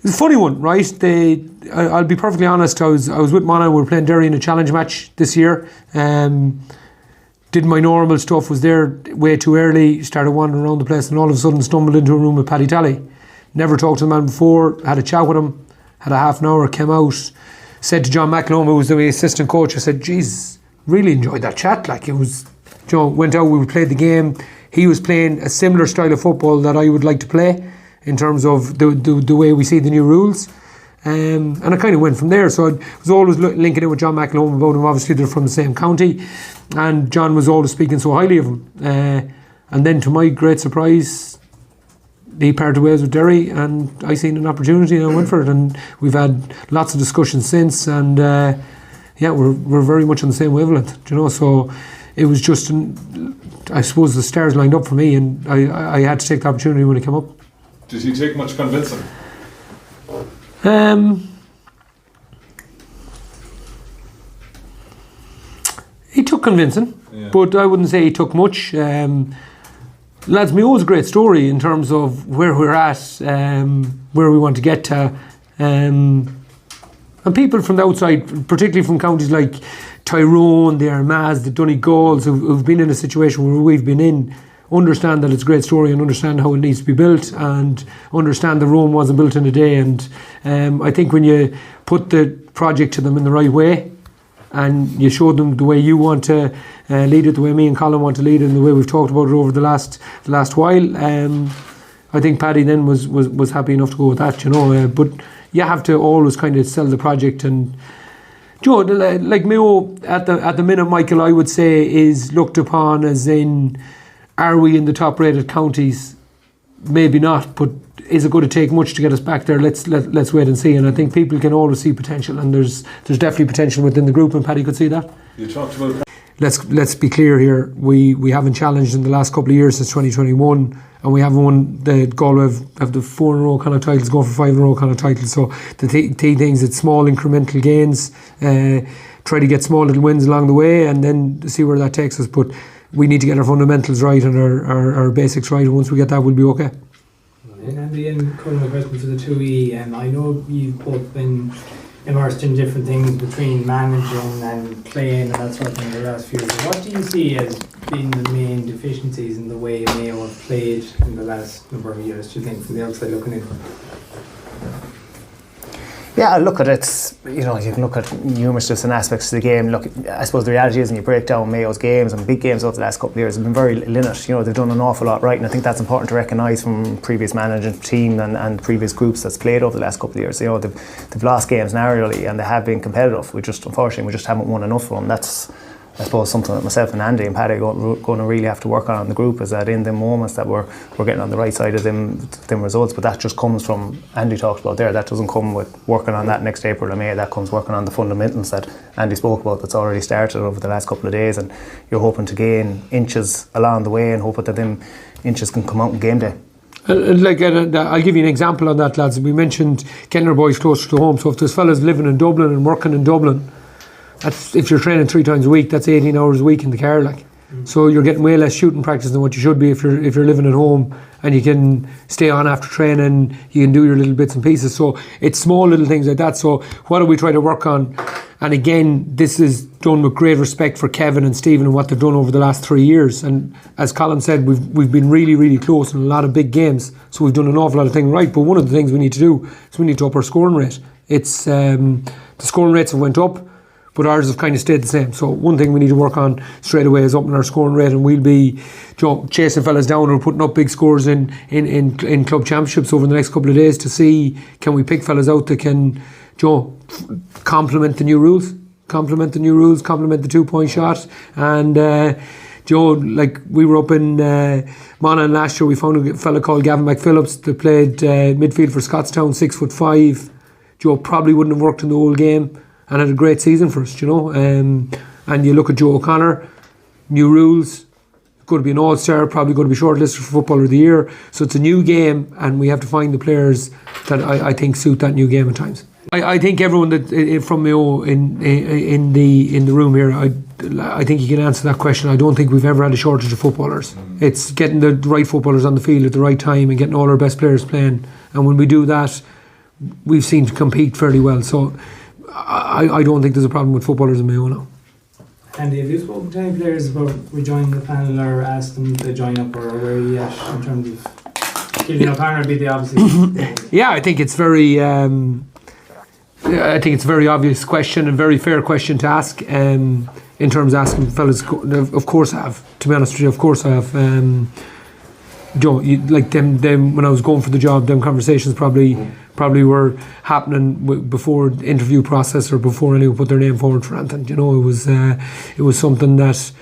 It's a funny one, right? I'll be perfectly honest. I was with Monaghan. We were playing Derry in a challenge match this year. Did my normal stuff. Was there way too early. Started wandering around the place, and all of a sudden stumbled into a room with Paddy Tally. Never talked to the man before. Had a chat with him. Had a half an hour. Came out. Said to John McElhone, who was the assistant coach, I said, "Geez, really enjoyed that chat. Like, it was." Went out. We played the game. He was playing a similar style of football that I would like to play, in terms of the way we see the new rules. And I kind of went from there. So I was always linking it with John McElhone about him. Obviously, they're from the same county. And John was always speaking so highly of him. And then, to my great surprise, he parted ways with Derry, and I seen an opportunity and I went for it. And we've had lots of discussions since. And we're very much on the same wavelength. So it was just, I suppose the stars lined up for me, and I had to take the opportunity when it came up. Did he take much convincing? He took convincing, but I wouldn't say he took much. Lads, Mayo is a great story in terms of where we're at, where we want to get to. And people from the outside, particularly from counties like Tyrone, the Armagh, the Donegals, who've been in a situation where we've been in, understand that it's a great story and understand how it needs to be built, and understand that Rome wasn't built in a day. And I think when you put the project to them in the right way, and you show them the way you want to lead it, the way me and Colin want to lead it, and the way we've talked about it over the last while, I think Paddy then was happy enough to go with that, but you have to always kind of sell the project. And like Mayo at the minute, Michael, I would say, is looked upon as in, are we in the top rated counties? Maybe not, but is it going to take much to get us back there? Let's wait and see. And I think people can always see potential, and there's definitely potential within the group, and Paddy could see that. You talked about. Let's be clear here. We haven't challenged in the last couple of years since 2021, and we haven't won the Galway of the 4 in a row kind of titles, going for 5 in a row kind of titles. So the things, it's small incremental gains. Try to get small little wins along the way, and then see where that takes us. But we need to get our fundamentals right and our basics right, and once we get that, we'll be okay. And Andy, and coming a question for the 2E, and I know you've both been immersed in different things between managing and playing and that sort of thing in the last few years. What do you see as being the main deficiencies in the way Mayo have played in the last number of years, do you think, from the outside looking in? Yeah, look at it, you can look at numerous different aspects of the game. Look, I suppose the reality is, when you break down Mayo's games and big games over the last couple of years, have been very little in it. They've done an awful lot right, and I think that's important to recognise from previous management team and previous groups that's played over the last couple of years. They've lost games narrowly, and they have been competitive. Unfortunately, we just haven't won enough for them. That's, I suppose, something that myself and Andy and Paddy are going to really have to work on in the group, is that in the moments that we're getting on the right side of them results. But that just comes from, Andy talked about there, that doesn't come with working on that next April or May. That comes working on the fundamentals that Andy spoke about, that's already started over the last couple of days, and you're hoping to gain inches along the way and hope that them inches can come out in game day. I'll give you an example on that, lads. We mentioned getting our boys closer to home. So if there's fellas living in Dublin and working in Dublin, that's, if you're training 3 times a week, that's 18 hours a week in the car, So you're getting way less shooting practice than what you should be if you're living at home, and you can stay on after training, you can do your little bits and pieces. So it's small little things like that. So what do we try to work on? And again, this is done with great respect for Kevin and Stephen and what they've done over the last 3 years. And as Colin said, we've been really, really close in a lot of big games. So we've done an awful lot of things right. But one of the things we need to do is we need to up our scoring rate. It's the scoring rates have went up, but ours have kind of stayed the same. So one thing we need to work on straight away is upping our scoring rate, and we'll be chasing fellas down and putting up big scores in club championships over the next couple of days to see, can we pick fellas out that can complement the new rules, complement the 2-point shot. And like we were up in Monaghan last year, we found a fella called Gavin McPhillips that played midfield for Scottstown, 6'5". Probably wouldn't have worked in the whole game, and had a great season for us, and you look at Cillian O'Connor, new rules, going to be an all-star, probably going to be shortlisted for Footballer of the Year. So it's a new game, and we have to find the players that I think suit that new game at times. I think everyone that from Mayo in the room here, I think you can answer that question. I don't think we've ever had a shortage of footballers. It's getting the right footballers on the field at the right time and getting all our best players playing. And when we do that, we've seen compete fairly well. So I don't think there's a problem with footballers in Mayo now. Andy, have you spoken to any players about rejoining the panel or asked them to join up, or where are you at in terms of Cillian O'Connor would be the obvious? Yeah, I think it's very. I think it's a very obvious question and very fair question to ask. In terms of asking fellas, of course I have. To be honest with you, of course I have. Like them when I was going for the job, them conversations probably were happening before the interview process or before anyone put their name forward for anything. You know, it was something that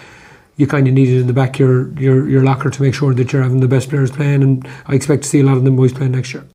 you kind of needed in the back of your locker to make sure that you're having the best players playing, and I expect to see a lot of them boys playing next year.